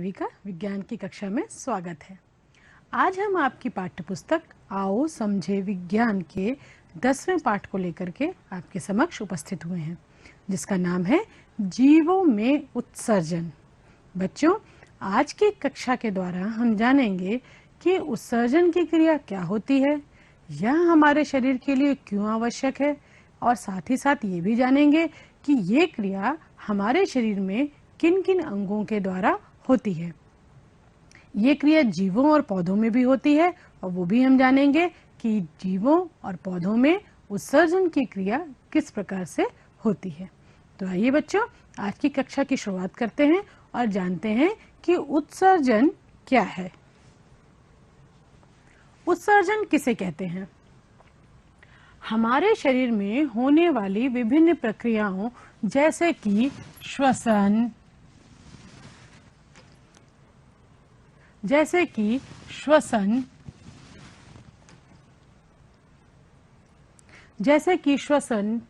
सभी का विज्ञान की कक्षा में स्वागत है। आज हम आपकी पाठ्य पुस्तक आओ समझे विज्ञान के 10वें पाठ को लेकर के आपके समक्ष उपस्थित हुए हैं, जिसका नाम है जीवों में उत्सर्जन। बच्चों, आज की कक्षा के द्वारा हम जानेंगे कि उत्सर्जन की क्रिया क्या होती है, यह हमारे शरीर के लिए क्यों आवश्यक है, और साथ ही साथ ये भी जानेंगे कि ये क्रिया हमारे शरीर में किन किन अंगों के द्वारा होती है। ये क्रिया जीवों और पौधों में भी होती है, और वो भी हम जानेंगे कि जीवों और पौधों में उत्सर्जन की क्रिया किस प्रकार से होती है। तो आइए बच्चों, आज की कक्षा की शुरुआत करते हैं और जानते हैं कि उत्सर्जन क्या है। उत्सर्जन किसे कहते हैं? हमारे शरीर में होने वाली विभिन्न प्रक्रियाओं जैसे कि श्वसन,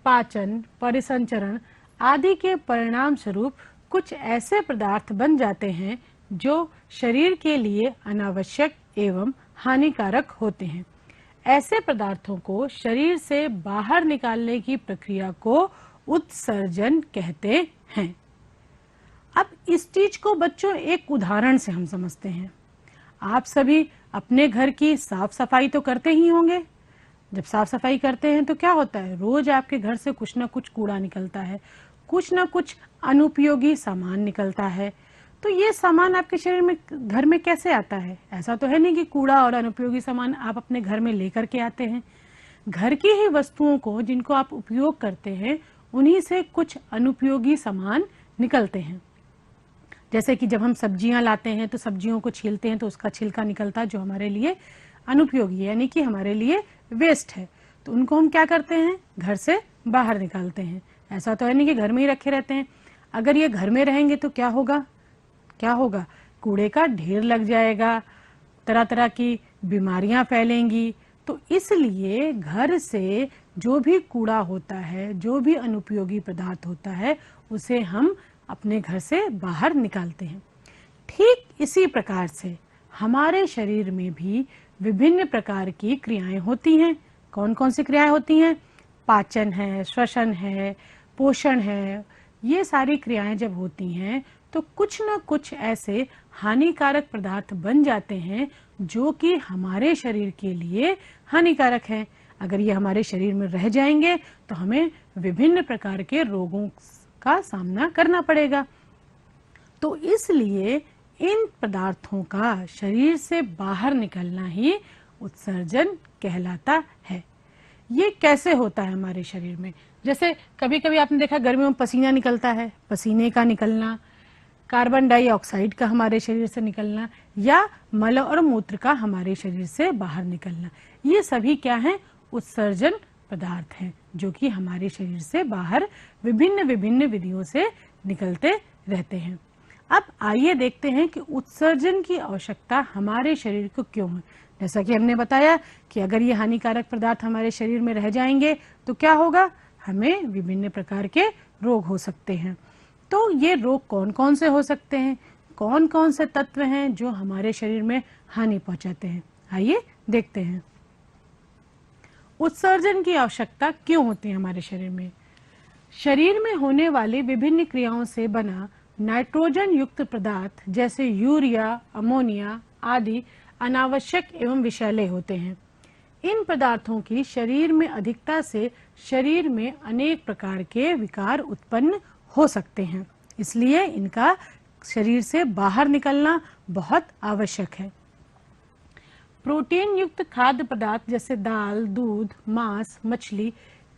पाचन, परिसंचरण आदि के परिणाम स्वरूप कुछ ऐसे पदार्थ बन जाते हैं जो शरीर के लिए अनावश्यक एवं हानिकारक होते हैं। ऐसे पदार्थों को शरीर से बाहर निकालने की प्रक्रिया को उत्सर्जन कहते हैं। अब इस चीज को बच्चों एक उदाहरण से हम समझते हैं। आप सभी अपने घर की साफ सफाई तो करते ही होंगे। जब साफ सफाई करते हैं तो क्या होता है, रोज आपके घर से कुछ ना कुछ कूड़ा निकलता है, कुछ ना कुछ अनुपयोगी सामान निकलता है। तो ये सामान आपके शरीर में, घर में कैसे आता है? ऐसा तो है नहीं कि कूड़ा और अनुपयोगी सामान आप अपने घर में लेकर के आते हैं। घर की ही वस्तुओं को जिनको आप उपयोग करते हैं, उन्हीं से कुछ अनुपयोगी सामान निकलते हैं। जैसे कि जब हम सब्जियां लाते हैं तो सब्जियों को छीलते हैं तो उसका छिलका निकलता है जो हमारे लिए अनुपयोगी है, यानी कि हमारे लिए वेस्ट है। तो उनको हम क्या करते हैं, घर से बाहर निकालते हैं। ऐसा तो है नहीं कि घर में ही रखे रहते हैं। अगर ये घर में रहेंगे तो क्या होगा, कूड़े का ढेर लग जाएगा, तरह तरह की बीमारियां फैलेंगी। तो इसलिए घर से जो भी कूड़ा होता है, जो भी अनुपयोगी पदार्थ होता है, उसे हम अपने घर से बाहर निकालते हैं। ठीक इसी प्रकार से हमारे शरीर में भी विभिन्न प्रकार की क्रियाएं होती हैं। कौन कौन सी क्रियाएं होती हैं? पाचन है, श्वसन है, पोषण है। ये सारी क्रियाएं जब होती हैं तो कुछ न कुछ ऐसे हानिकारक पदार्थ बन जाते हैं जो कि हमारे शरीर के लिए हानिकारक हैं। अगर ये हमारे शरीर में रह जाएंगे तो हमें विभिन्न प्रकार के रोगों का सामना करना पड़ेगा। तो इसलिए इन पदार्थों का शरीर से बाहर निकलना ही उत्सर्जन कहलाता है। ये कैसे होता है हमारे शरीर में? जैसे कभी कभी आपने देखा गर्मियों में पसीना निकलता है, पसीने का निकलना, कार्बन डाइऑक्साइड का हमारे शरीर से निकलना, या मल और मूत्र का हमारे शरीर से बाहर निकलना। ये सभी क्या हैं? उत्सर्जन पदार्थ हैं जो कि हमारे शरीर से बाहर विभिन्न विभिन्न विधियों से निकलते रहते हैं। अब आइए देखते हैं कि उत्सर्जन की आवश्यकता हमारे शरीर को क्यों है। जैसा कि हमने बताया कि अगर ये हानिकारक पदार्थ हमारे शरीर में रह जाएंगे तो क्या होगा, हमें विभिन्न प्रकार के रोग हो सकते हैं। तो ये रोग कौन कौन से हो सकते हैं, कौन कौन से तत्व हैं जो हमारे शरीर में हानि पहुंचाते हैं? आइए देखते हैं। उत्सर्जन की आवश्यकता क्यों होती है हमारे शरीर में? शरीर में होने वाली विभिन्न क्रियाओं से बना नाइट्रोजन युक्त पदार्थ जैसे यूरिया, अमोनिया आदि अनावश्यक एवं विषैले होते हैं। इन पदार्थों की शरीर में अधिकता से शरीर में अनेक प्रकार के विकार उत्पन्न हो सकते हैं, इसलिए इनका शरीर से बाहर निकलना बहुत आवश्यक है। प्रोटीन युक्त खाद्य पदार्थ जैसे दाल, दूध, मांस, मछली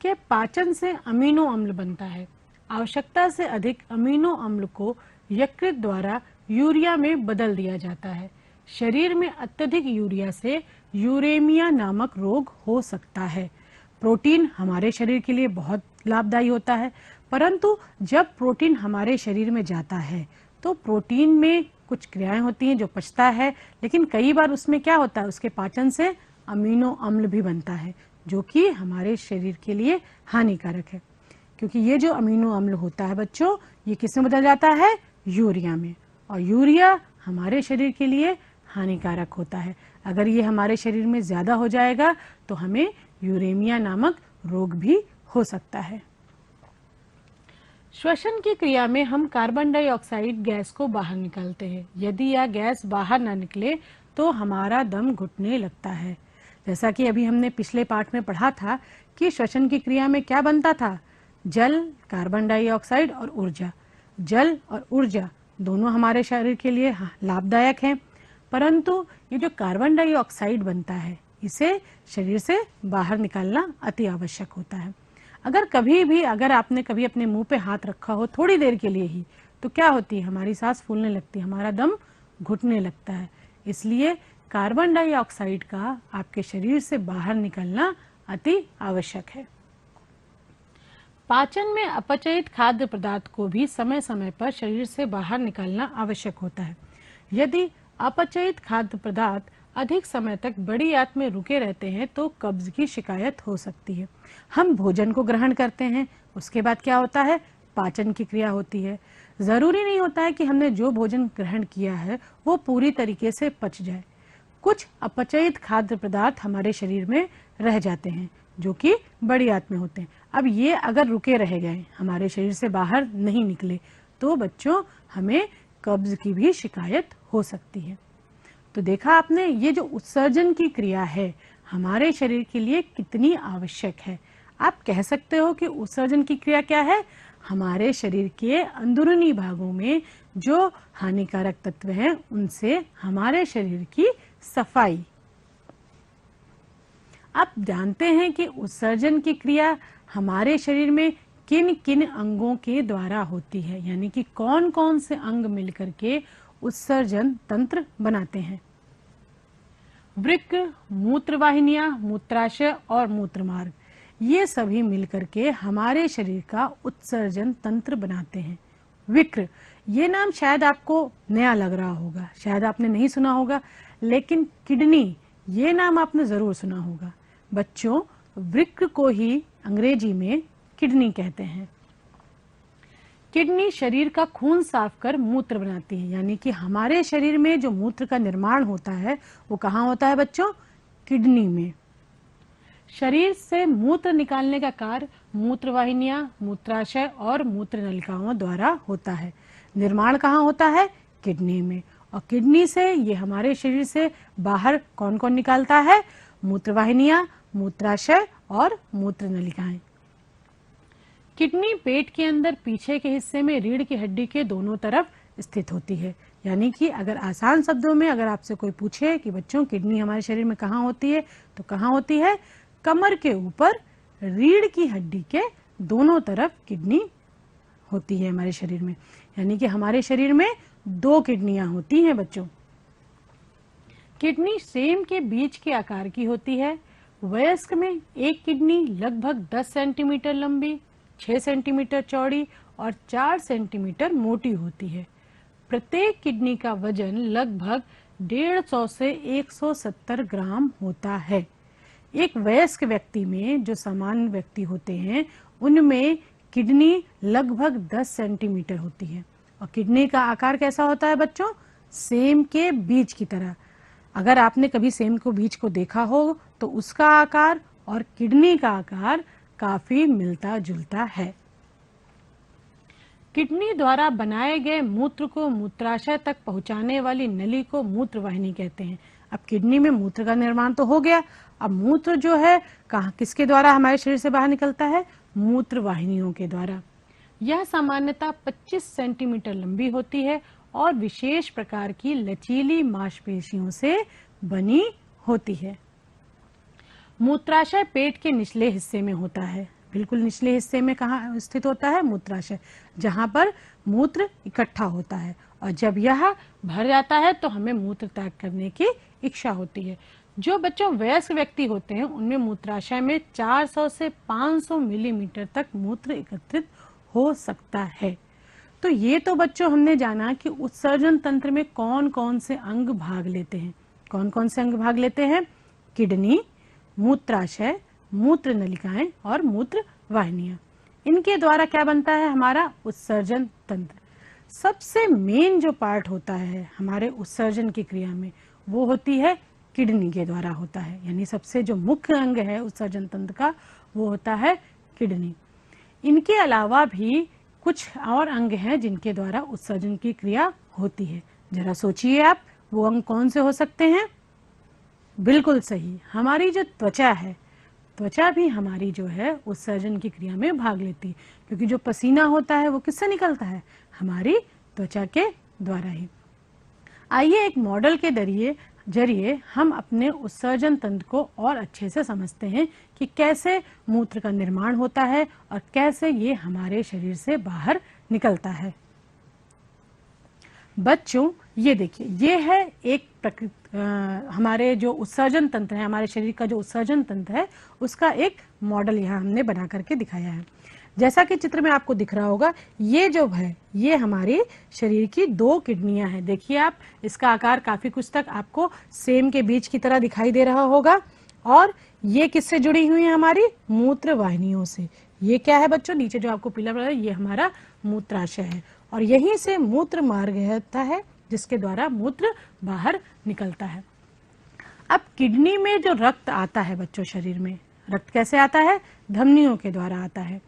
के पाचन से अमीनो अम्ल बनता है। आवश्यकता से अधिक अमीनो अम्ल को यकृत द्वारा यूरिया में बदल दिया जाता है। शरीर में अत्यधिक यूरिया से यूरेमिया नामक रोग हो सकता है। प्रोटीन हमारे शरीर के लिए बहुत लाभदायी होता है, परंतु जब प्रोटीन हमारे शरीर में जाता है तो प्रोटीन में कुछ क्रियाएं होती हैं जो पचता है, लेकिन कई बार उसमें क्या होता है, उसके पाचन से अमीनो अम्ल भी बनता है जो कि हमारे शरीर के लिए हानिकारक है। क्योंकि ये जो अमीनो अम्ल होता है बच्चों, ये किस में बदल जाता है? यूरिया में। और यूरिया हमारे शरीर के लिए हानिकारक होता है। अगर ये हमारे शरीर में ज्यादा हो जाएगा तो हमें यूरेमिया नामक रोग भी हो सकता है। श्वसन की क्रिया में हम कार्बन डाइऑक्साइड गैस को बाहर निकालते हैं। यदि यह गैस बाहर न निकले तो हमारा दम घुटने लगता है। जैसा कि अभी हमने पिछले पाठ में पढ़ा था कि श्वसन की क्रिया में क्या बनता था, जल, कार्बन डाइऑक्साइड और ऊर्जा। जल और ऊर्जा दोनों हमारे शरीर के लिए लाभदायक हैं, परंतु ये जो कार्बन डाइऑक्साइड बनता है इसे शरीर से बाहर निकालना अति आवश्यक होता है। अगर आपने कभी अपने मुंह पे हाथ रखा हो थोड़ी देर के लिए ही, तो क्या होती है, हमारी सांस फूलने लगती है, हमारा दम घुटने लगता है। इसलिए कार्बन डाइऑक्साइड का आपके शरीर से बाहर निकलना अति आवश्यक है। पाचन में अपचयित खाद्य पदार्थ को भी समय समय पर शरीर से बाहर निकालना आवश्यक होता है। यदि अपचयित खाद्य पदार्थ अधिक समय तक बड़ी आंत में रुके रहते हैं तो कब्ज की शिकायत हो सकती है। हम भोजन को ग्रहण करते हैं, उसके बाद क्या होता है, पाचन की क्रिया होती है। जरूरी नहीं होता है कि हमने जो भोजन ग्रहण किया है वो पूरी तरीके से पच जाए। कुछ अपचयित खाद्य पदार्थ हमारे शरीर में रह जाते हैं जो कि बड़ी आंत में होते हैं। अब ये अगर रुके रह गए, हमारे शरीर से बाहर नहीं निकले, तो बच्चों हमें कब्ज की भी शिकायत हो सकती है। तो देखा आपने, ये जो उत्सर्जन की क्रिया है हमारे शरीर के लिए कितनी आवश्यक है। आप कह सकते हो कि उत्सर्जन की क्रिया क्या है, हमारे शरीर के अंदरूनी भागों में जो हानिकारक तत्व हैं उनसे हमारे शरीर की सफाई। आप जानते हैं कि उत्सर्जन की क्रिया हमारे शरीर में किन किन अंगों के द्वारा होती है, यानी कि कौन कौन से अंग मिलकर के उत्सर्जन तंत्र बनाते हैं। वृक्क, मूत्रवाहिनियां, मूत्राशय और मूत्रमार्ग, ये सभी मिलकर के हमारे शरीर का उत्सर्जन तंत्र बनाते हैं। विक्र, ये नाम शायद आपको नया लग रहा होगा, शायद आपने नहीं सुना होगा, लेकिन किडनी, ये नाम आपने जरूर सुना होगा। बच्चों, वृक्क को ही अंग्रेजी में किडनी कहते हैं। किडनी शरीर का खून साफ कर मूत्र बनाती है, यानी कि हमारे शरीर में जो मूत्र का निर्माण होता है वो कहाँ होता है बच्चों, किडनी में। शरीर से मूत्र निकालने का कार्य मूत्रवाहिनियां, मूत्राशय और मूत्र नलिकाओं द्वारा होता है। निर्माण कहाँ होता है, किडनी में। और किडनी से ये हमारे शरीर से बाहर कौन कौन निकालता है, मूत्रवाहिनियां, मूत्राशय और मूत्र नलिकाएं। किडनी पेट के अंदर पीछे के हिस्से में रीढ़ की हड्डी के दोनों तरफ स्थित होती है। यानी कि अगर आसान शब्दों में अगर आपसे कोई पूछे कि बच्चों किडनी हमारे शरीर में कहाँ होती है, तो कहाँ होती है, कमर के ऊपर रीढ़ की हड्डी के दोनों तरफ किडनी होती है हमारे शरीर में। यानी कि हमारे शरीर में 2 किडनियां होती हैं बच्चों। किडनी सेम के बीज के आकार की होती है। वयस्क में एक किडनी लगभग 10 सेंटीमीटर लंबी, 6 सेंटीमीटर चौड़ी और 4 सेंटीमीटर मोटी होती है। प्रत्येक किडनी का वजन लगभग 150 से 170 ग्राम होता है। एक वयस्क व्यक्ति में जो सामान्य व्यक्ति होते हैं उनमें किडनी लगभग 10 सेंटीमीटर होती है। और किडनी का आकार कैसा होता है बच्चों, सेम के बीज की तरह। अगर आपने कभी सेम को बीज को देखा हो तो उसका आकार और किडनी का आकार काफी मिलता जुलता है। किडनी द्वारा बनाए गए मूत्र को मूत्राशय तक पहुंचाने वाली नली को मूत्रवाहिनी कहते हैं। अब किडनी में मूत्र का निर्माण तो हो गया, अब मूत्र जो है कहाँ किसके द्वारा हमारे शरीर से बाहर निकलता है, मूत्रवाहिनियों के द्वारा। यह सामान्यतः 25 सेंटीमीटर लंबी होती है और विशेष प्रकार की लचीली मांसपेशियों से बनी होती है। मूत्राशय पेट के निचले हिस्से में होता है। बिल्कुल निचले हिस्से में कहाँ स्थित होता है, मूत्राशय, जहाँ पर मूत्र इकट्ठा होता है। और जब यह भर जाता है तो हमें मूत्र त्याग करने की इच्छा होती है। जो बच्चों वयस्क व्यक्ति होते हैं उनमें मूत्राशय में 400 से 500 मिलीमीटर तक मूत्र एकत्रित हो सकता है। तो ये तो बच्चों हमने जाना कि उत्सर्जन तंत्र में कौन कौन से अंग भाग लेते हैं। कौन कौन से अंग भाग लेते हैं, किडनी, मूत्राशय, मूत्र नलिकाएं और मूत्र वाहिनियां। इनके द्वारा क्या बनता है हमारा उत्सर्जन तंत्र। सबसे मेन जो पार्ट होता है हमारे उत्सर्जन की क्रिया में वो होती है किडनी के द्वारा होता है, यानी सबसे जो मुख्य अंग है उत्सर्जन तंत्र का वो होता है किडनी। इनके अलावा भी कुछ और अंग हैं जिनके द्वारा उत्सर्जन की क्रिया होती है। जरा सोचिए आप, वो अंग कौन से हो सकते हैं? बिल्कुल सही, हमारी जो त्वचा है, त्वचा भी हमारी जो है उत्सर्जन की क्रिया में भाग लेती है, क्योंकि जो पसीना होता है वो किससे निकलता है? हमारी त्वचा के द्वारा ही। आइए एक मॉडल के जरिए हम अपने उत्सर्जन तंत्र को और अच्छे से समझते हैं कि कैसे मूत्र का निर्माण होता है और कैसे ये हमारे शरीर से बाहर निकलता है। बच्चों, ये देखिए, ये है एक हमारे जो उत्सर्जन तंत्र है, हमारे शरीर का जो उत्सर्जन तंत्र है उसका एक मॉडल यहाँ हमने बना करके दिखाया है। जैसा कि चित्र में आपको दिख रहा होगा, ये जो है ये हमारी शरीर की 2 किडनियां हैं। देखिए आप, इसका आकार काफी कुछ तक आपको सेम के बीच की तरह दिखाई दे रहा होगा। और ये किससे जुड़ी हुई है? हमारी मूत्र वाहिनियों से। ये क्या है बच्चों? नीचे जो आपको पीला पड़ा है ये हमारा मूत्राशय है और यहीं से मूत्र मार्ग होता है जिसके द्वारा मूत्र बाहर निकलता है। अब किडनी में जो रक्त आता है बच्चों, शरीर में रक्त कैसे आता है? धमनियों के द्वारा आता है।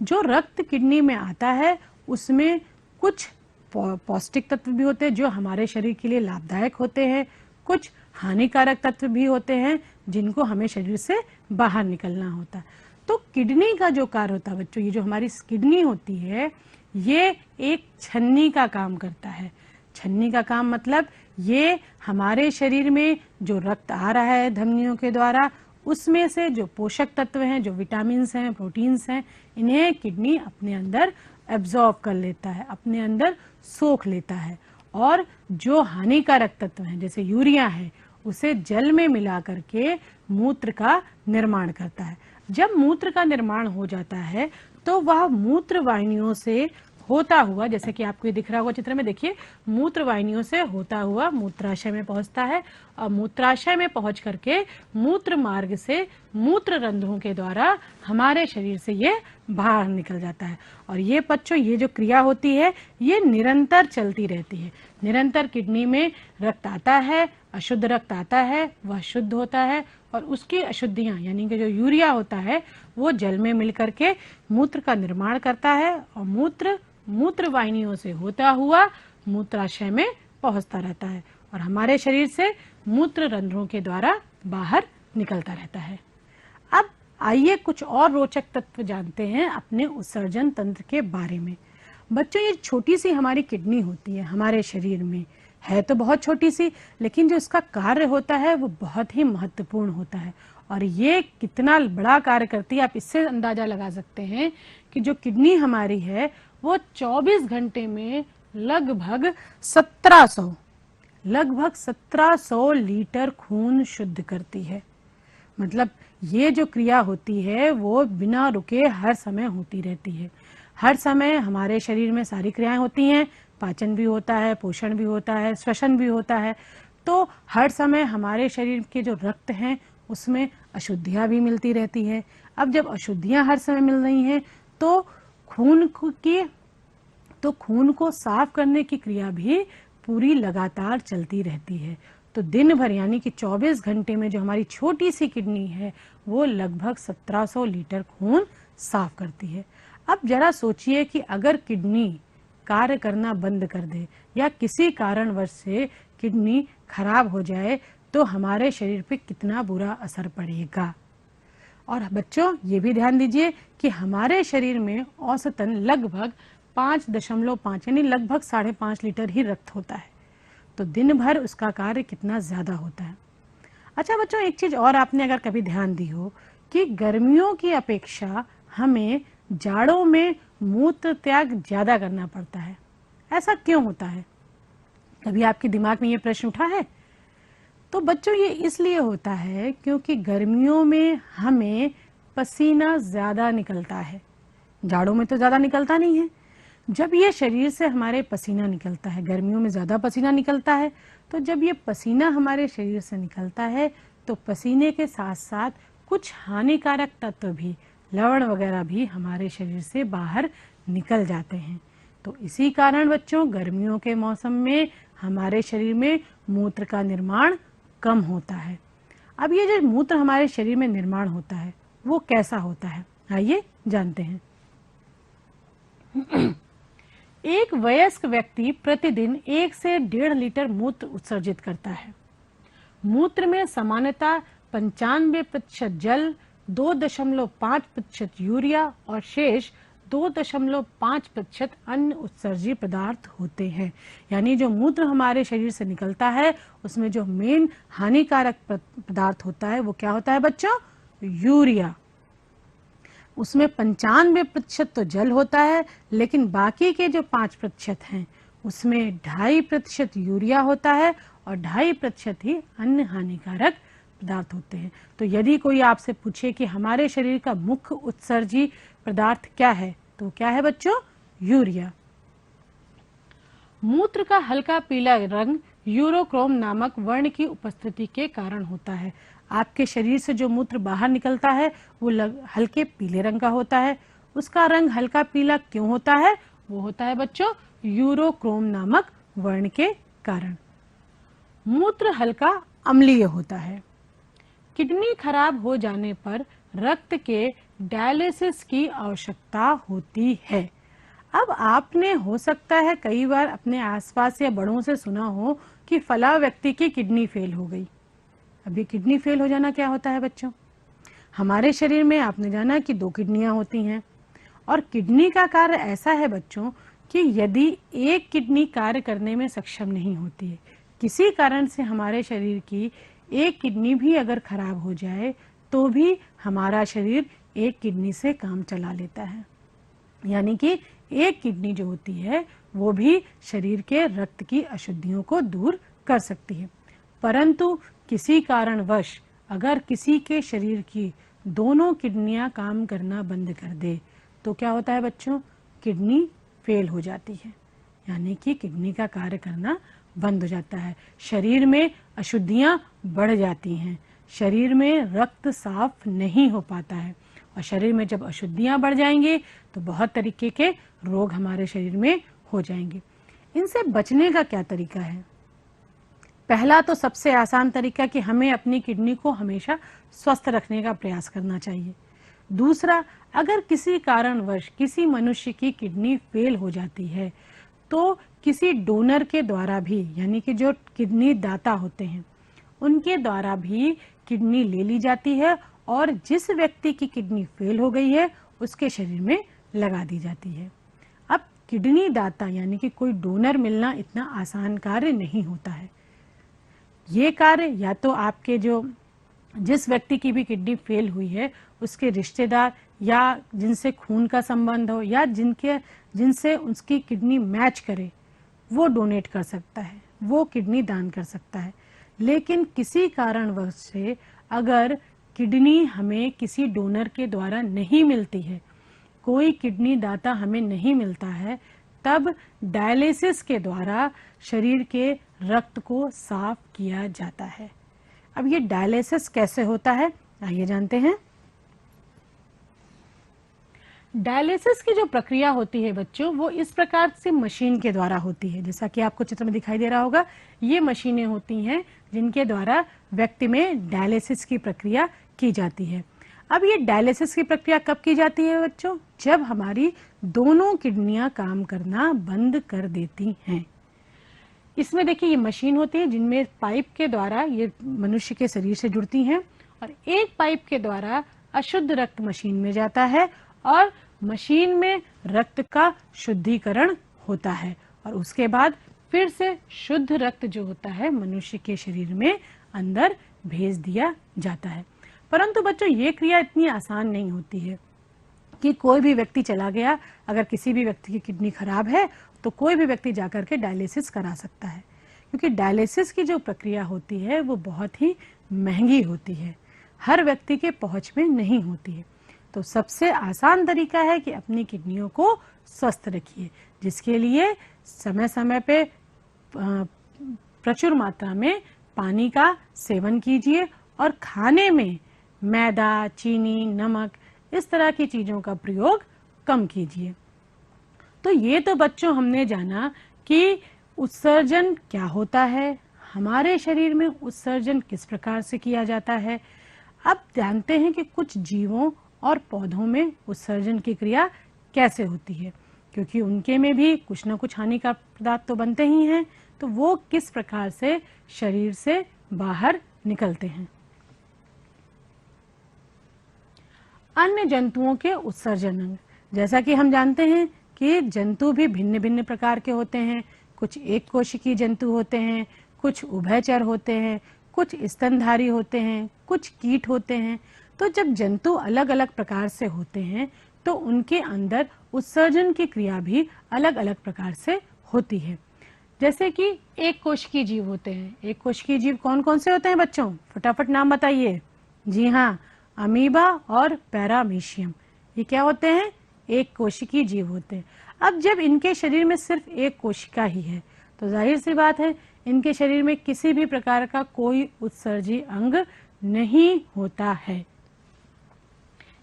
जो रक्त किडनी में आता है उसमें कुछ पौष्टिक तत्व भी होते हैं जो हमारे शरीर के लिए लाभदायक होते हैं, कुछ हानिकारक तत्व भी होते हैं जिनको हमें शरीर से बाहर निकलना होता है। तो किडनी का जो कार्य होता है बच्चों, ये जो हमारी किडनी होती है ये एक छन्नी का काम करता है। छन्नी का काम मतलब ये हमारे शरीर में जो रक्त आ रहा है धमनियों के द्वारा उसमें से जो पोषक तत्व हैं, जो विटामिन्स हैं, प्रोटीन्स हैं, इन्हें किडनी अपने अंदर एब्जॉर्ब कर लेता है, अपने अंदर सोख लेता है। और जो हानिकारक तत्व हैं जैसे यूरिया है उसे जल में मिला करके मूत्र का निर्माण करता है। जब मूत्र का निर्माण हो जाता है तो वह मूत्र वाहिनियों से होता हुआ, जैसे कि आपको ये दिख रहा होगा चित्र में, देखिए मूत्र वाहिनियों से होता हुआ मूत्राशय में पहुंचता है और मूत्राशय में पहुंच करके मूत्र मार्ग से मूत्र रंध्रों के द्वारा हमारे शरीर से ये बाहर निकल जाता है। और ये बच्चों, ये जो क्रिया होती है ये निरंतर चलती रहती है। निरंतर किडनी में रक्त आता है, अशुद्ध रक्त आता है, वह शुद्ध होता है और उसकी अशुद्धियां यानी कि जो यूरिया होता है वो जल में मिल करके मूत्र का निर्माण करता है और मूत्र वाहिनियों से होता हुआ मूत्राशय में पहुंचता रहता है और हमारे शरीर से मूत्र रंध्रों के द्वारा बाहर निकलता रहता है। अब आइए कुछ और रोचक तत्व जानते हैं अपने उत्सर्जन तंत्र के बारे में। बच्चों, ये छोटी सी हमारी किडनी होती है हमारे शरीर में, है तो बहुत छोटी सी, लेकिन जो इसका कार्य होता है वो बहुत ही महत्वपूर्ण होता है। और ये कितना बड़ा कार्य करती है आप इससे अंदाजा लगा सकते हैं कि जो किडनी हमारी है वो 24 घंटे में लगभग 1700 लीटर खून शुद्ध करती है। मतलब ये जो क्रिया होती है वो बिना रुके हर समय होती रहती है। हर समय हमारे शरीर में सारी क्रियाएं होती हैं, पाचन भी होता है, पोषण भी होता है, श्वसन भी होता है। तो हर समय हमारे शरीर के जो रक्त हैं उसमें अशुद्धियां भी मिलती रहती है। अब जब अशुद्धियां हर समय मिल रही हैं तो खून को साफ करने की क्रिया भी पूरी लगातार चलती रहती है। तो दिन भर यानी कि 24 घंटे में जो हमारी छोटी सी किडनी है वो लगभग 1700 लीटर खून साफ करती है। अब जरा सोचिए कि अगर किडनी कार्य करना बंद कर दे या किसी कारणवश से किडनी खराब हो जाए तो हमारे शरीर पे कितना बुरा असर पड़ेगा। और बच्चों, ये भी ध्यान दीजिए कि हमारे शरीर में औसतन लगभग 5.5 यानी लगभग 5.5 लीटर ही रक्त होता है। तो दिन भर उसका कार्य कितना ज्यादा होता है। अच्छा बच्चों, एक चीज और आपने अगर कभी ध्यान दी हो कि गर्मियों की अपेक्षा हमें जाड़ों में मूत्र त्याग ज्यादा करना पड़ता है। ऐसा क्यों होता है? कभी आपके दिमाग में ये प्रश्न उठा है? तो बच्चों, ये इसलिए होता है क्योंकि गर्मियों में हमें पसीना ज्यादा निकलता है, जाड़ों में तो ज्यादा निकलता नहीं है। जब ये शरीर से हमारे पसीना निकलता है, गर्मियों में ज्यादा पसीना निकलता है, तो जब ये पसीना हमारे शरीर से निकलता है तो पसीने के साथ साथ कुछ हानिकारक तत्व भी, लवण वगैरह भी हमारे शरीर से बाहर निकल जाते हैं। तो इसी कारण बच्चों गर्मियों के मौसम में हमारे शरीर में मूत्र का निर्माण कम होता है। अब ये जो मूत्र हमारे शरीर में निर्माण होता है वो कैसा होता है, आइए जानते हैं। एक वयस्क व्यक्ति प्रतिदिन 1 से 1.5 लीटर मूत्र उत्सर्जित करता है। मूत्र में सामान्यतः 95% जल, 2.5% यूरिया और शेष 2.5% अन्य उत्सर्जी पदार्थ होते हैं। यानी जो मूत्र हमारे शरीर से निकलता है उसमें जो मेन हानिकारक पदार्थ होता है वो क्या होता है बच्चों, यूरिया। उसमें 95% तो जल होता है, लेकिन बाकी के जो 5% हैं उसमें 2.5% यूरिया होता है और 2.5% ही अन्य हानिकारक पदार्थ होते हैं। तो यदि कोई आपसे पूछे कि हमारे शरीर का मुख्य उत्सर्जी पदार्थ क्या है, तो क्या है बच्चों, यूरिया। मूत्र का हल्का पीला रंग यूरोक्रोम नामक वर्ण की उपस्थिति के कारण होता है। आपके शरीर से जो मूत्र बाहर निकलता है वो हल्के पीले रंग का होता है। उसका रंग हल्का पीला क्यों होता है, वो होता है बच्चों यूरोक्रोम नामक वर्ण के कारण। मूत्र हल्का अम्लीय होता है। किडनी खराब हो जाने पर रक्त के डायलिसिस की आवश्यकता होती है। अब आपने हो सकता है कई बार अपने आसपास या बड़ों से सुना हो कि फला व्यक्ति की किडनी फेल हो गई। अब ये किडनी फेल हो जाना क्या होता है बच्चों, हमारे शरीर में आपने जाना कि 2 किडनियां होती हैं और किडनी का कार्य ऐसा है बच्चों कि यदि एक किडनी कार्य करने में सक्षम नहीं होती है, किसी कारण से हमारे शरीर की एक किडनी भी अगर खराब हो जाए तो भी हमारा शरीर एक किडनी से काम चला लेता है। यानी कि एक किडनी जो होती है वो भी शरीर के रक्त की अशुद्धियों को दूर कर सकती है। परंतु किसी कारणवश अगर किसी के शरीर की दोनों किडनियां काम करना बंद कर दे तो क्या होता है बच्चों, किडनी फेल हो जाती है। यानी कि किडनी का कार्य करना बंद हो जाता है, शरीर में अशुद्धियां बढ़ जाती हैं, शरीर में रक्त साफ नहीं हो पाता है और शरीर में जब अशुद्धियां बढ़ जाएंगी तो बहुत तरीके के रोग हमारे शरीर में हो जाएंगे। इनसे बचने का क्या तरीका है? पहला तो सबसे आसान तरीका कि हमें अपनी किडनी को हमेशा स्वस्थ रखने का प्रयास करना चाहिए। दूसरा, अगर किसी कारणवश किसी मनुष्य की किडनी फेल हो जाती है तो किसी डोनर के द्वारा भी, यानी कि जो किडनी दाता होते हैं उनके द्वारा भी किडनी ले ली जाती है और जिस व्यक्ति की किडनी फेल हो गई है उसके शरीर में लगा दी जाती है। अब किडनी दाता यानी कि कोई डोनर मिलना इतना आसान कार्य नहीं होता है। ये कार्य या तो आपके जो जिस व्यक्ति की भी किडनी फेल हुई है उसके रिश्तेदार या जिनसे खून का संबंध हो या जिनसे उसकी किडनी मैच करे वो डोनेट कर सकता है, वो किडनी दान कर सकता है। लेकिन किसी कारणवश से अगर किडनी हमें किसी डोनर के द्वारा नहीं मिलती है, कोई किडनी दाता हमें नहीं मिलता है, तब डायलिसिस के द्वारा शरीर के रक्त को साफ किया जाता है। अब ये डायलिसिस कैसे होता है, आइए जानते हैं। डायलिसिस की जो प्रक्रिया होती है बच्चों वो इस प्रकार से मशीन के द्वारा होती है। जैसा कि आपको चित्र में दिखाई दे रहा होगा, ये मशीनें होती हैं जिनके द्वारा व्यक्ति में डायलिसिस की प्रक्रिया की जाती है। अब ये डायलिसिस की प्रक्रिया कब की जाती है बच्चों? जब हमारी दोनों किडनियां काम करना बंद कर देती हैं। इसमें देखिए ये मशीन होती है जिनमें पाइप के द्वारा ये मनुष्य के शरीर से जुड़ती हैं और एक पाइप के द्वारा अशुद्ध रक्त मशीन में जाता है और मशीन में रक्त का शुद्धिकरण होता है और उसके बाद फिर से शुद्ध रक्त जो होता है मनुष्य के शरीर में अंदर भेज दिया जाता है। परंतु बच्चों ये क्रिया इतनी आसान नहीं होती है कि कोई भी व्यक्ति चला गया, अगर किसी भी व्यक्ति की किडनी खराब है तो कोई भी व्यक्ति जाकर के डायलिसिस करा सकता है, क्योंकि डायलिसिस की जो प्रक्रिया होती है वो बहुत ही महंगी होती है, हर व्यक्ति के पहुंच में नहीं होती है। तो सबसे आसान तरीका है कि अपनी किडनियों को स्वस्थ रखिए, जिसके लिए समय समय पे प्रचुर मात्रा में पानी का सेवन कीजिए और खाने में मैदा, चीनी, नमक इस तरह की चीजों का प्रयोग कम कीजिए। तो ये तो बच्चों हमने जाना कि उत्सर्जन क्या होता है, हमारे शरीर में उत्सर्जन किस प्रकार से किया जाता है। अब जानते हैं कि कुछ जीवों और पौधों में उत्सर्जन की क्रिया कैसे होती है, क्योंकि उनके में भी कुछ ना कुछ हानिकारक पदार्थ तो बनते ही हैं, तो वो किस प्रकार से शरीर से बाहर निकलते हैं। अन्य जंतुओं के उत्सर्जन अंग, जैसा कि हम जानते हैं कि जंतु भी भिन्न भिन्न प्रकार के होते हैं। कुछ एक कोशिकीय जंतु होते हैं, कुछ उभयचर होते हैं, कुछ स्तनधारी होते हैं, कुछ कीट होते हैं। तो जब जंतु अलग अलग प्रकार से होते हैं तो उनके अंदर उत्सर्जन की क्रिया भी अलग अलग प्रकार से होती है। जैसे कि एक कोशिकीय जीव होते हैं। एक कोशिकीय जीव कौन कौन से होते हैं बच्चों, फटाफट नाम बताइए। जी हाँ, अमीबा और पैरामीशियम, ये क्या होते हैं, एक कोशिकीय जीव होते हैं। अब जब इनके शरीर में सिर्फ एक कोशिका ही है तो जाहिर सी बात है इनके शरीर में किसी भी प्रकार का कोई उत्सर्जी अंग नहीं होता है।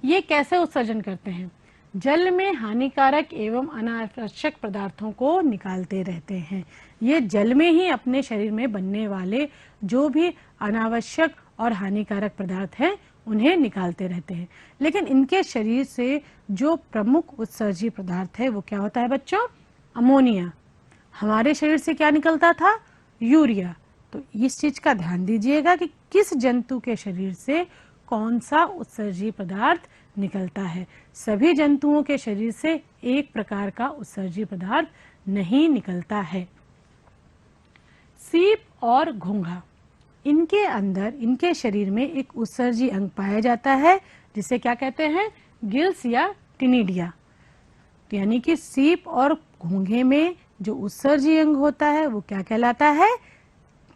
ये कैसे उत्सर्जन करते हैं, जल में हानिकारक एवं अनावश्यक पदार्थों को निकालते रहते हैं। ये जल में ही अपने शरीर में बनने वाले जो भी अनावश्यक और हानिकारक पदार्थ हैं उन्हें निकालते रहते हैं। लेकिन इनके शरीर से जो प्रमुख उत्सर्जी पदार्थ है वो क्या होता है बच्चों, अमोनिया। हमारे शरीर से क्या निकलता था, यूरिया। तो इस चीज का ध्यान दीजिएगा कि किस जंतु के शरीर से कौन सा उत्सर्जी पदार्थ निकलता है। सभी जंतुओं के शरीर से एक प्रकार का उत्सर्जी पदार्थ नहीं निकलता है। सीप और घोंघा, इनके अंदर इनके शरीर में एक उत्सर्जी अंग पाया जाता है जिसे क्या कहते हैं, गिल्स या टिनिडिया। यानी कि सीप और घोंघे में जो उत्सर्जी अंग होता है वो क्या कहलाता है,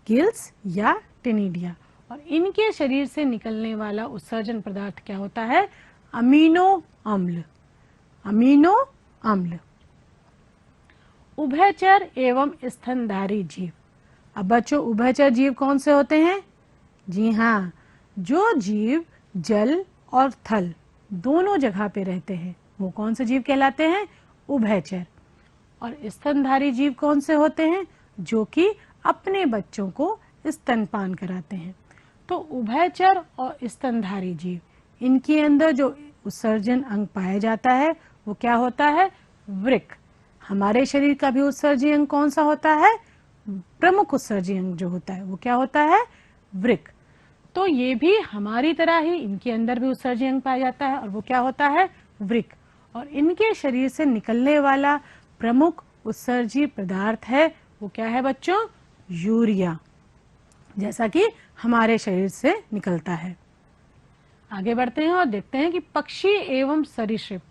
गिल्स या टिनिडिया। और इनके शरीर से निकलने वाला उत्सर्जन पदार्थ क्या होता है, अमीनो अम्ल। अमीनो अम्ल। उभयचर एवं स्तनधारी जीव। अब बच्चों उभयचर जीव कौन से होते हैं, जी हाँ, जो जीव जल और थल दोनों जगह पे रहते हैं वो कौन से जीव कहलाते हैं, उभयचर। और स्तनधारी जीव कौन से होते हैं, जो कि अपने बच्चों को स्तनपान कराते हैं। तो उभयचर और स्तनधारी जीव, इनके अंदर जो उत्सर्जन अंग पाया जाता है वो क्या होता है, वृक्क। हमारे शरीर का भी उत्सर्जी अंग कौन सा होता है, प्रमुख उत्सर्जी अंग जो होता है वो क्या होता है, वृक्क। तो ये भी हमारी तरह ही इनके अंदर भी उत्सर्जी अंग पाया जाता है और वो क्या होता है, वृक्क। और इनके शरीर से निकलने वाला प्रमुख उत्सर्जी पदार्थ है वो क्या है बच्चों, यूरिया, जैसा कि हमारे शरीर से निकलता है। आगे बढ़ते हैं और देखते हैं कि पक्षी एवं सरीसृप।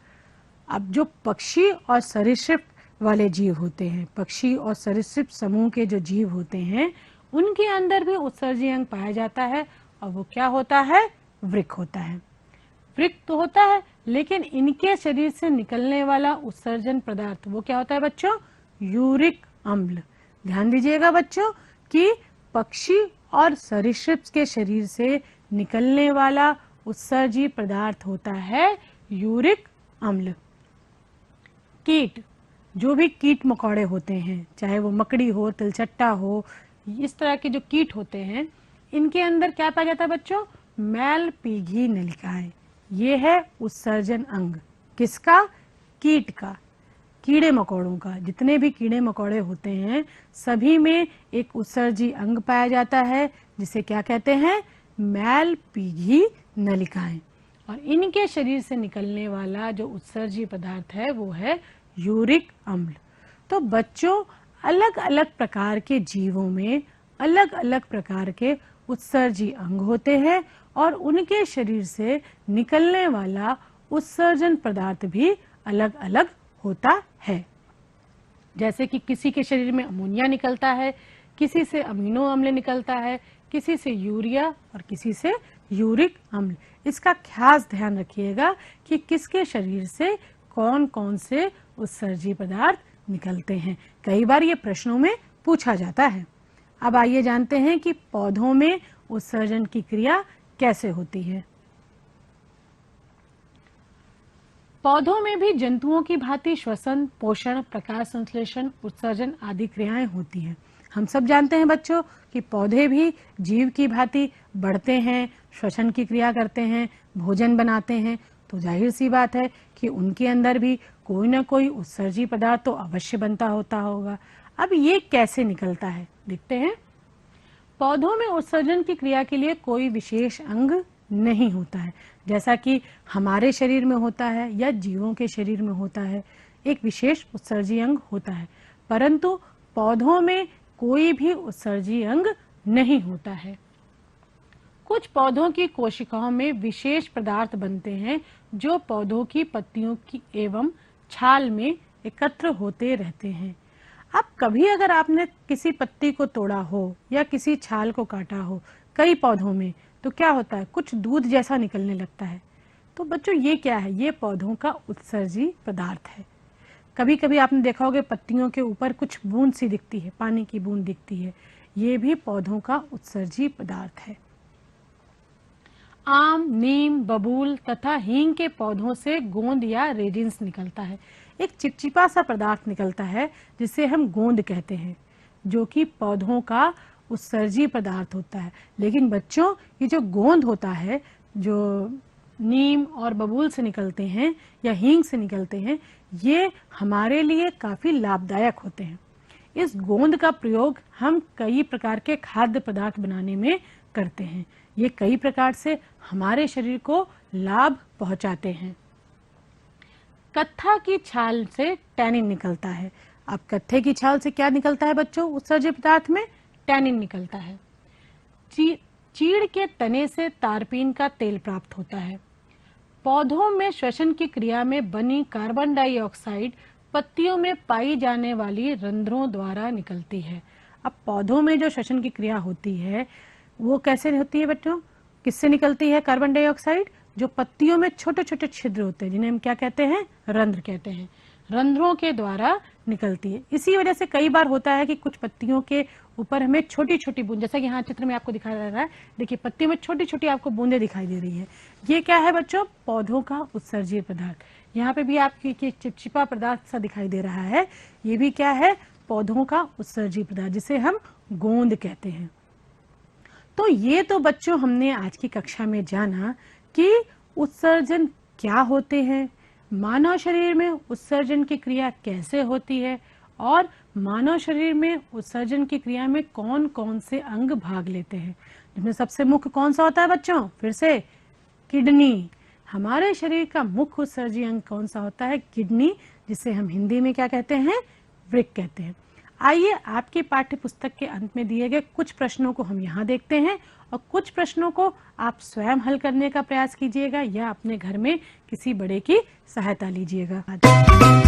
अब जो पक्षी और सरीसृप वाले जीव होते हैं, पक्षी और सरीसृप समूह के जो जीव होते हैं उनके अंदर भी उत्सर्जी अंग पाया जाता है और वो क्या होता है, वृक्क होता है। वृक्क तो होता है लेकिन इनके शरीर से निकलने वाला उत्सर्जन पदार्थ वो क्या होता है बच्चों, यूरिक अम्ल। ध्यान दीजिएगा बच्चों कि पक्षी और सरीसृप के शरीर से निकलने वाला उत्सर्जी पदार्थ होता है यूरिक अम्ल। कीट, जो भी कीट मकोड़े होते हैं, चाहे वो मकड़ी हो, तिलचट्टा हो, इस तरह के जो कीट होते हैं इनके अंदर क्या पाया जाता है बच्चों, मैलपीघी नलिकाएं। ये है उत्सर्जन अंग, किसका, कीट का, कीड़े मकोड़ों का। जितने भी कीड़े मकोड़े होते हैं सभी में एक उत्सर्जी अंग पाया जाता है जिसे क्या कहते हैं, मैलपीघी नलिकाएं। और इनके शरीर से निकलने वाला जो उत्सर्जी पदार्थ है वो है यूरिक अम्ल। तो बच्चों अलग अलग प्रकार के जीवों में अलग अलग प्रकार के उत्सर्जी अंग होते हैं और उनके शरीर से निकलने वाला उत्सर्जन पदार्थ भी अलग अलग होता है। जैसे कि किसी के शरीर में अमोनिया निकलता है, किसी से अमीनो अम्ल निकलता है, किसी से यूरिया और किसी से यूरिक अम्ल। इसका खास ध्यान रखिएगा कि किसके शरीर से कौन कौन से उत्सर्जी पदार्थ निकलते हैं। कई बार ये प्रश्नों में पूछा जाता है। अब आइए जानते हैं कि पौधों में उत्सर्जन की क्रिया कैसे होती है। पौधों में भी जंतुओं की भांति श्वसन, पोषण, प्रकाश संश्लेषण, उत्सर्जन आदि क्रियाएं होती हैं। हम सब जानते हैं बच्चों कि पौधे भी जीव की भांति बढ़ते हैं, श्वसन की क्रिया करते हैं, भोजन बनाते हैं, तो जाहिर सी बात है कि उनके अंदर भी कोई ना कोई उत्सर्जी पदार्थ तो अवश्य बनता होता होगा। अब ये कैसे निकलता है देखते हैं। पौधों में उत्सर्जन की क्रिया के लिए कोई विशेष अंग नहीं होता है, जैसा कि हमारे शरीर में होता है या जीवों के शरीर में होता है, एक विशेष उत्सर्जी अंग होता है, परंतु पौधों में कोई भी उत्सर्जी अंग नहीं होता है। कुछ पौधों की कोशिकाओं में विशेष पदार्थ बनते हैं जो पौधों की पत्तियों की एवं छाल में एकत्र होते रहते हैं। अब कभी अगर आपने किसी पत्ती को तोड़ा हो या किसी छाल को काटा हो कई पौधों में, तो क्या होता है, कुछ दूध जैसा निकलने लगता है। तो बच्चों ये क्या है, ये पौधों का उत्सर्जी पदार्थ है। कभी कभी आपने देखा होगा पत्तियों के ऊपर कुछ बूंद सी दिखती है, पानी की बूंद दिखती है, ये भी पौधों का उत्सर्जी पदार्थ है। आम, नीम, बबूल तथा हींग के पौधों से गोंद या रेजिन्स निकलता है। एक चिपचिपा सा पदार्थ निकलता है जिसे हम गोंद कहते हैं, जो कि पौधों का उत्सर्जी पदार्थ होता है। लेकिन बच्चों ये जो गोंद होता है, जो नीम और बबूल से निकलते हैं या हींग से निकलते हैं, ये हमारे लिए काफी लाभदायक होते हैं। इस गोंद का प्रयोग हम कई प्रकार के खाद्य पदार्थ बनाने में करते हैं। ये कई प्रकार से हमारे शरीर को लाभ पहुंचाते हैं। कत्था की छाल से टैनिन निकलता है। अब कत्थे की छाल से क्या निकलता है बच्चों, उत्सर्जी पदार्थ में टैनिन निकलता है। चीड़ के तने से तारपीन का तेल प्राप्त होता है। पौधों में श्वसन की क्रिया में बनी कार्बन डाइऑक्साइड पत्तियों में पाई जाने वाली रंध्रों द्वारा निकलती है। अब पौधों में जो श्वसन की क्रिया होती है वो कैसे होती है बच्चों, किससे निकलती है कार्बन डाइऑक्साइड, जो पत्तियों में छोटे छोटे छिद्र होते हैं जिन्हें हम क्या कहते हैं, रंध्र कहते हैं, रंध्रों के द्वारा निकलती है। इसी वजह से कई बार होता है कि कुछ पत्तियों के ऊपर हमें छोटी छोटी बूंद, जैसा कि यहाँ चित्र में आपको दिखाया जा रहा है, देखिए पत्तियों में छोटी छोटी आपको बूंदें दिखाई दे रही है। ये क्या है बच्चों, पौधों का उत्सर्जीय पदार्थ। यहाँ पे भी आपकी चिपचिपा पदार्थ सा दिखाई दे रहा है, ये भी क्या है, पौधों का उत्सर्जीय पदार्थ, जिसे हम गोंद कहते हैं। तो ये तो बच्चों हमने आज की कक्षा में जाना कि उत्सर्जन क्या होते हैं, मानव शरीर में उत्सर्जन की क्रिया कैसे होती है, और मानव शरीर में उत्सर्जन की क्रिया में कौन कौन से अंग भाग लेते हैं। जिसमें सबसे मुख्य कौन सा होता है बच्चों, फिर से किडनी। हमारे शरीर का मुख्य उत्सर्जी अंग कौन सा होता है, किडनी, जिसे हम हिंदी में क्या कहते हैं, वृक्क कहते हैं। आइए आपकी पाठ्य पुस्तक के अंत में दिए गए कुछ प्रश्नों को हम यहाँ देखते हैं, और कुछ प्रश्नों को आप स्वयं हल करने का प्रयास कीजिएगा या अपने घर में किसी बड़े की सहायता लीजिएगा।